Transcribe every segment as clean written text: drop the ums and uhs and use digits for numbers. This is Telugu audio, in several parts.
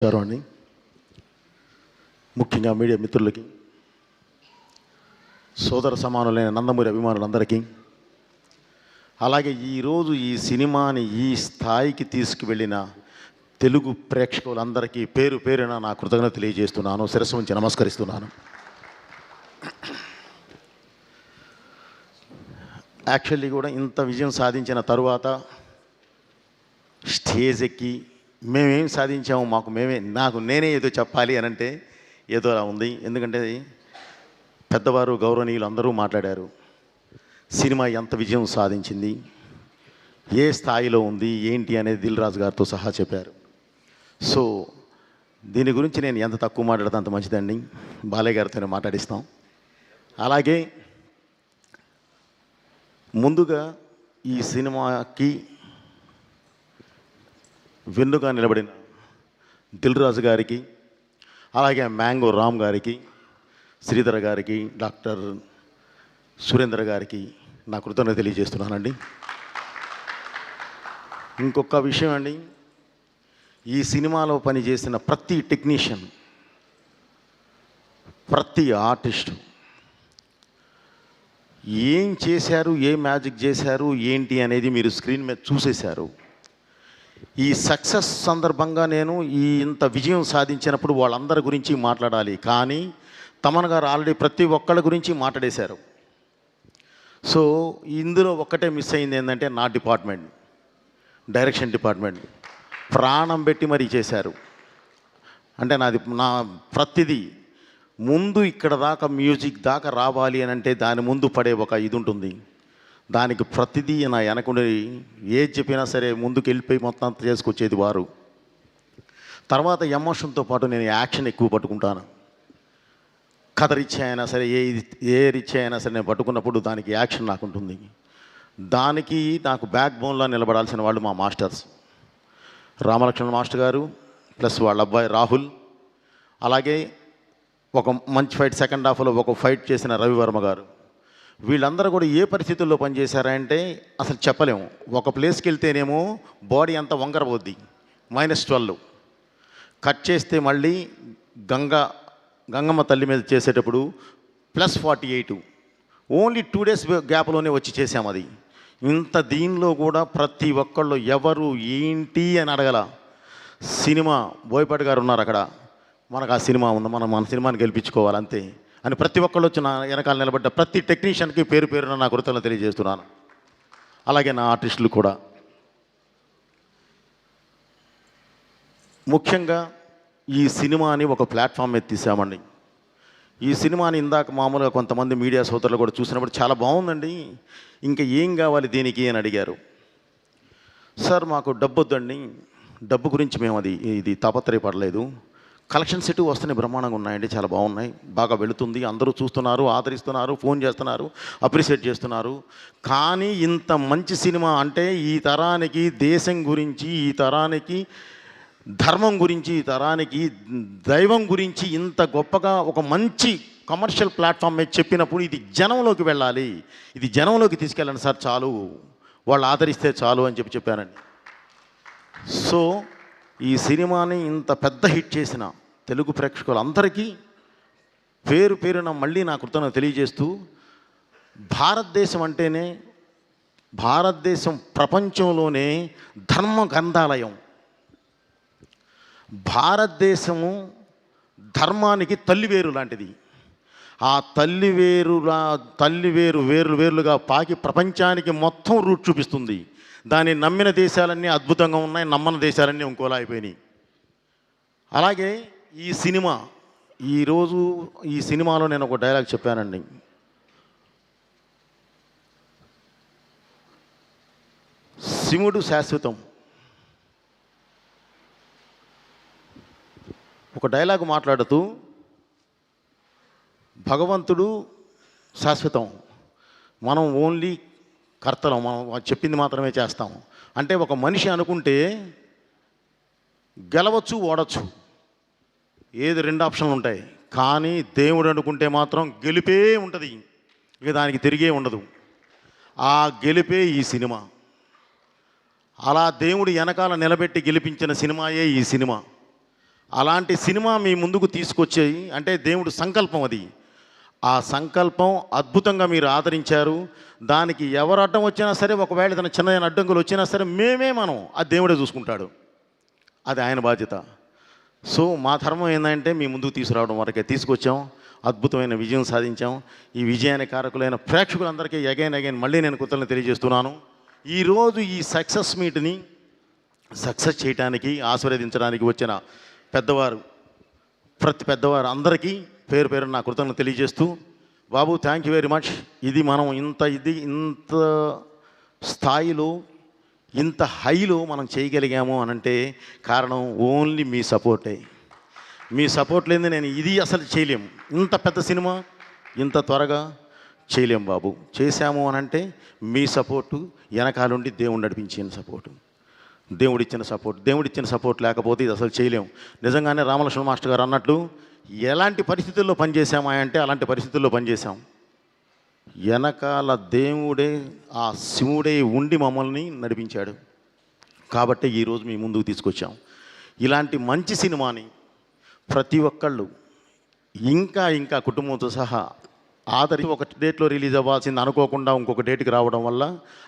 అని ముఖ్యంగా మీడియా మిత్రులకి, సోదర సమానులైన నందమూరి అభిమానులందరికీ, అలాగే ఈరోజు ఈ సినిమాని ఈ స్థాయికి తీసుకువెళ్ళిన తెలుగు ప్రేక్షకులందరికీ పేరు పేరున నా కృతజ్ఞత తెలియజేస్తున్నాను, శిరస్సు ఉంచి నమస్కరిస్తున్నాను. యాక్చువల్లీ కూడా ఇంత విజయం సాధించిన తరువాత స్టేజ్ ఎక్కి మేమేం సాధించాము, నేనే ఏదో చెప్పాలి అని అంటే ఏదో అలా ఉంది. ఎందుకంటే పెద్దవారు గౌరవనీయులు అందరూ మాట్లాడారు. సినిమా ఎంత విజయం సాధించింది, ఏ స్థాయిలో ఉంది ఏంటి అనేది దిల్ రాజు గారితో సహా చెప్పారు. సో దీని గురించి నేను ఎంత తక్కువ మాట్లాడితే అంత మంచిదండి. బాలయ్య గారితోనే మాట్లాడిస్తాం. అలాగే ముందుగా ఈ సినిమాకి వెన్నుగా నిలబడిన దిల్ రాజు గారికి, అలాగే మ్యాంగో రామ్ గారికి, శ్రీధర్ గారికి, డాక్టర్ సురేంద్ర గారికి నా కృతజ్ఞత తెలియజేస్తున్నానండి. ఇంకొక విషయం అండి, ఈ సినిమాలో పనిచేసిన ప్రతి టెక్నీషియన్, ప్రతి ఆర్టిస్టు ఏం చేశారు, ఏ మ్యాజిక్ చేశారు ఏంటి అనేది మీరు స్క్రీన్ మీద చూసేశారు. ఈ సక్సెస్ సందర్భంగా నేను ఇంత విజయం సాధించినప్పుడు వాళ్ళందరి గురించి మాట్లాడాలి, కానీ తమన్ గారు ఆల్రెడీ ప్రతి ఒక్కళ్ళ గురించి మాట్లాడేశారు. సో ఇందులో ఒక్కటే మిస్ అయింది ఏంటంటే నా డిపార్ట్మెంట్, డైరెక్షన్ డిపార్ట్మెంట్ ప్రాణం పెట్టి మరీ చేశారు. అంటే నా ప్రతిదీ ముందు ఇక్కడ దాకా మ్యూజిక్ దాకా రావాలి అని అంటే దాని ముందు పడే ఒక ఇది ఉంటుంది. దానికి ప్రతిదీ నా వెనకుండి ఏది చెప్పినా సరే ముందుకు వెళ్ళిపోయి మొత్తం అంతా చేసుకొచ్చేది వారు. తర్వాత ఎమోషన్తో పాటు నేను యాక్షన్ ఎక్కువ పట్టుకుంటాను. కథ రిచ్ అయినా సరే, ఏ రిచ్ అయినా సరే నేను పట్టుకున్నప్పుడు దానికి యాక్షన్ నాకు ఉంటుంది. దానికి నాకు బ్యాక్ బోన్లో నిలబడాల్సిన వాళ్ళు మా మాస్టర్స్, రామలక్ష్మణ్ మాస్టర్ గారు ప్లస్ వాళ్ళ అబ్బాయి రాహుల్, అలాగే ఒక మంచి ఫైట్ సెకండ్ హాఫ్లో ఒక ఫైట్ చేసిన రవివర్మ గారు. వీళ్ళందరూ కూడా ఏ పరిస్థితుల్లో పనిచేశారంటే అసలు చెప్పలేము. ఒక ప్లేస్కి వెళ్తేనేమో బాడీ అంతా వంకరపోద్ది, -12 కట్ చేస్తే మళ్ళీ గంగమ్మ తల్లి మీద చేసేటప్పుడు +48 ఓన్లీ 2 days గ్యాప్లోనే వచ్చి చేసాము. అది ఇంత దీనిలో కూడా ప్రతి ఒక్కళ్ళు ఎవరు ఏంటి అని అడగల. సినిమా బోయపాటి గారు ఉన్నారు అక్కడ, మనకు ఆ సినిమా ఉంది, మన సినిమాని గెలిపించుకోవాలి అంతే అని ప్రతి ఒక్కళ్ళు వచ్చి నా వెనకాల నిలబడ్డ ప్రతి టెక్నీషియన్కి పేరు పేరున నా కృతజ్ఞతలు తెలియజేస్తున్నాను. అలాగే నా ఆర్టిస్టులు కూడా. ముఖ్యంగా ఈ సినిమాని ఒక ప్లాట్ఫామ్ మీద తీసామండి. ఈ సినిమాని ఇందాక మామూలుగా కొంతమంది మీడియా సోదరులు కూడా చూసినప్పుడు చాలా బాగుందండి, ఇంకా ఏం కావాలి దీనికి అని అడిగారు. సార్ మాకు డబ్బు వద్దండి, డబ్బు గురించి మేము ఇది తాపత్రయపడలేదు. కలెక్షన్స్ ఎటు వస్తున్నాయి, బ్రహ్మాండంగా ఉన్నాయండి, చాలా బాగున్నాయి, బాగా వెళుతుంది, అందరూ చూస్తున్నారు, ఆదరిస్తున్నారు, ఫోన్ చేస్తున్నారు, అప్రిషియేట్ చేస్తున్నారు. కానీ ఇంత మంచి సినిమా అంటే ఈ తరానికి దేశం గురించి, ఈ తరానికి ధర్మం గురించి, ఈ తరానికి దైవం గురించి ఇంత గొప్పగా ఒక మంచి కమర్షియల్ ప్లాట్ఫామ్ మీద చెప్పినప్పుడు ఇది జనంలోకి వెళ్ళాలి, ఇది జనంలోకి తీసుకెళ్ళండి సార్, చాలు వాళ్ళు ఆదరిస్తే చాలు అని చెప్పానండి. సో ఈ సినిమాని ఇంత పెద్ద హిట్ చేసిన తెలుగు ప్రేక్షకులందరికీ పేరు పేరున మళ్ళీ నా కృతజ్ఞత తెలియజేస్తూ, భారతదేశం ప్రపంచంలోనే ధర్మ గ్రంథాలయం. భారతదేశము ధర్మానికి తల్లివేరు లాంటిది. ఆ తల్లివేరు వేరుగా పాకి ప్రపంచానికి మొత్తం రూట్ చూపిస్తుంది. దాన్ని నమ్మిన దేశాలన్నీ అద్భుతంగా ఉన్నాయి, నమ్మని దేశాలన్నీ ఇంకోలా అయిపోయినాయి. అలాగే ఈరోజు ఈ సినిమాలో నేను ఒక డైలాగ్ చెప్పానండి. శివుడు శాశ్వతం. ఒక డైలాగ్ మాట్లాడుతూ భగవంతుడు శాశ్వతం, మనం ఓన్లీ కర్తలం, మనం చెప్పింది మాత్రమే చేస్తాం. అంటే ఒక మనిషి అనుకుంటే గెలవచ్చు, ఓడచ్చు, ఏది 2 ఆప్షన్లు ఉంటాయి. కానీ దేవుడు అనుకుంటే మాత్రం గెలిపే ఉంటుంది, ఇక దానికి తిరిగే ఉండదు. ఆ గెలిపే ఈ సినిమా. అలా దేవుడు వెనకాల నిలబెట్టి గెలిపించిన సినిమాయే ఈ సినిమా. అలాంటి సినిమా మీ ముందుకు తీసుకొచ్చి అంటే దేవుడు సంకల్పం అది. ఆ సంకల్పం అద్భుతంగా మీరు ఆదరించారు. దానికి ఎవరు అడ్డం వచ్చినా సరే, ఒకవేళ ఏదైనా చిన్న అడ్డంకులు వచ్చినా సరే మనం అది దేవుడే చూసుకుంటాడు. అది ఆయన బాధ్యత. సో మా ధర్మం ఏంటంటే మీ ముందుకు తీసుకురావడం వరకే తీసుకొచ్చాం. అద్భుతమైన విజయం సాధించాం. ఈ విజయానికి కారకులైన ప్రేక్షకులందరికీ అగైన్ మళ్ళీ నేను కృతజ్ఞతలు తెలియజేస్తున్నాను. ఈరోజు ఈ సక్సెస్ మీట్ని సక్సెస్ చేయడానికి ఆశీర్వదించడానికి వచ్చిన పెద్దవారు, ప్రతి పెద్దవారు అందరికీ పేరు పేరు నా కృతజ్ఞతలు తెలియజేస్తూ, బాబు థ్యాంక్ యూ వెరీ మచ్. ఇది మనం ఇంత స్థాయిలో ఇంత హైలో మనం చేయగలిగాము అనంటే కారణం ఓన్లీ మీ సపోర్టే. మీ సపోర్ట్ లేని నేను ఇది అసలు చేయలేము. ఇంత పెద్ద సినిమా ఇంత త్వరగా చేయలేము బాబు. చేశాము అనంటే మీ సపోర్టు, వెనకాలండి దేవుడు నడిపించిన సపోర్టు, దేవుడిచ్చిన సపోర్ట్ లేకపోతే ఇది అసలు చేయలేము. నిజంగానే రామలక్ష్మణ మాస్టర్ గారు అన్నట్లు ఎలాంటి పరిస్థితుల్లో పనిచేసామా అంటే అలాంటి పరిస్థితుల్లో పనిచేసాం. వెనకాల దేవుడే, ఆ శివుడే ఉండి మమ్మల్ని నడిపించాడు. కాబట్టి ఈరోజు మీ ముందుకు తీసుకొచ్చాం. ఇలాంటి మంచి సినిమాని ప్రతి ఒక్కళ్ళు ఇంకా కుటుంబంతో సహా ఆదరించి ఒక డేట్లో రిలీజ్ అవ్వాల్సింది అనుకోకుండా ఇంకొక డేట్కి రావడం వల్ల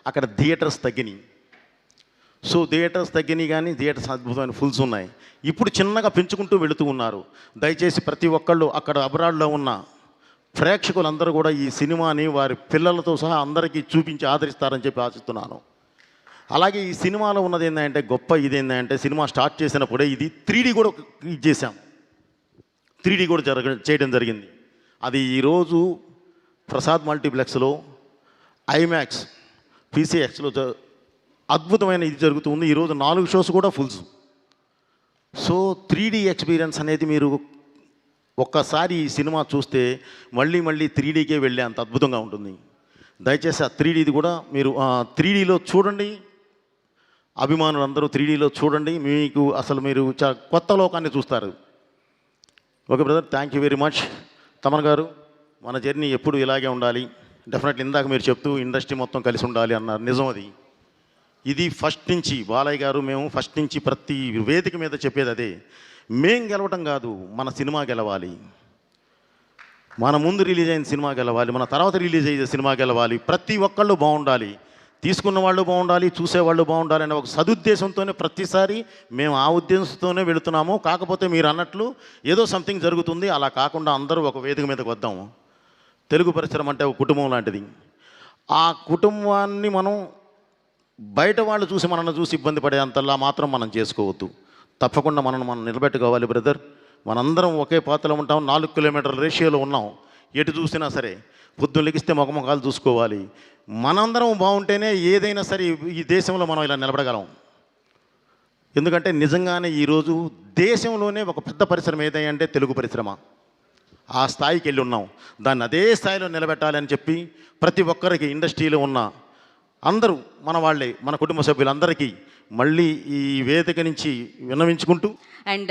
అక్కడ థియేటర్స్ తగ్గినాయి. సో థియేటర్స్ తగ్గినాయి, కానీ థియేటర్స్ అద్భుతమైన ఫుల్స్ ఉన్నాయి. ఇప్పుడు చిన్నగా పెంచుకుంటూ వెళుతూ ఉన్నారు. దయచేసి ప్రతి ఒక్కళ్ళు అక్కడ అబ్రాడ్లో ఉన్న ప్రేక్షకులందరూ కూడా ఈ సినిమాని వారి పిల్లలతో సహా అందరికీ చూపించి ఆదరిస్తారని చెప్పి ఆశిస్తున్నాను. అలాగే ఈ సినిమాలో ఉన్నది ఏంటంటే గొప్ప ఇదేంటంటే సినిమా స్టార్ట్ చేసినప్పుడే ఇది 3D కూడా ఇది చేశాం. 3D కూడా చేయడం జరిగింది. అది ఈరోజు ప్రసాద్ మల్టీప్లెక్స్లో, ఐమాక్స్, పీసీఎక్స్లో అద్భుతమైన ఇది జరుగుతుంది. ఈరోజు 4 షోస్ కూడా ఫుల్స్. సో 3D ఎక్స్పీరియన్స్ అనేది మీరు ఒక్కసారి ఈ సినిమా చూస్తే మళ్ళీ 3Dకే వెళ్ళే అంత అద్భుతంగా ఉంటుంది. దయచేసి ఆ 3Dది కూడా మీరు 3Dలో చూడండి. అభిమానులు అందరూ 3Dలో చూడండి. మీకు అసలు మీరు కొత్త లోకాన్ని చూస్తారు. Okay brother, thank you very much. Thaman గారు, మన జర్నీ ఎప్పుడు ఇలాగే ఉండాలి. డెఫినెట్లీ ఇందాక మీరు చెప్తూ ఇండస్ట్రీ మొత్తం కలిసి ఉండాలి అన్నారు. నిజం అది. ఇది ఫస్ట్ నుంచి బాలయ్య గారు మేము ఫస్ట్ నుంచి ప్రతి వేదిక మీద చెప్పేది అదే. మేం గెలవటం కాదు, మన సినిమా గెలవాలి. మన ముందు రిలీజ్ అయిన సినిమా గెలవాలి, మన తర్వాత రిలీజ్ అయ్యే సినిమా గెలవాలి. ప్రతి ఒక్కళ్ళు బాగుండాలి, తీసుకున్న వాళ్ళు బాగుండాలి, చూసేవాళ్ళు బాగుండాలి అనే ఒక సదుద్దేశంతోనే ప్రతిసారి మేము ఆ ఉద్దేశంతోనే వెళుతున్నాము. కాకపోతే మీరు అన్నట్లు ఏదో సంథింగ్ జరుగుతుంది. అలా కాకుండా అందరూ ఒక వేదిక మీదకి వద్దాము. తెలుగు పరిశ్రమ అంటే ఒక కుటుంబం లాంటిది. ఆ కుటుంబాన్ని మనం బయట వాళ్ళు చూసి మనల్ని చూసి ఇబ్బంది పడేంతలా మాత్రం మనం చేసుకోవద్దు. తప్పకుండా మనం నిలబెట్టుకోవాలి బ్రదర్. మనందరం ఒకే పాత్రలో ఉంటాం. 4 కిలోమీటర్ల రేషియోలో ఉన్నాం. ఎటు చూసినా సరే పొద్దున్న లెగిస్తే ముఖాలు చూసుకోవాలి. మనందరం బాగుంటేనే ఏదైనా సరే ఈ దేశంలో మనం ఇలా నిలబడగలం. ఎందుకంటే నిజంగానే ఈరోజు దేశంలోనే ఒక పెద్ద పరిశ్రమ ఏదంటే తెలుగు పరిశ్రమ. ఆ స్థాయికి వెళ్ళి ఉన్నాం. దాన్ని అదే స్థాయిలో నిలబెట్టాలని చెప్పి ప్రతి ఒక్కరికి ఇండస్ట్రీలో ఉన్న అందరూ మన వాళ్ళే, మన కుటుంబ సభ్యులందరికీ మళ్ళీ ఈ వేదిక నుంచి విన్నవించుకుంటూ అండ్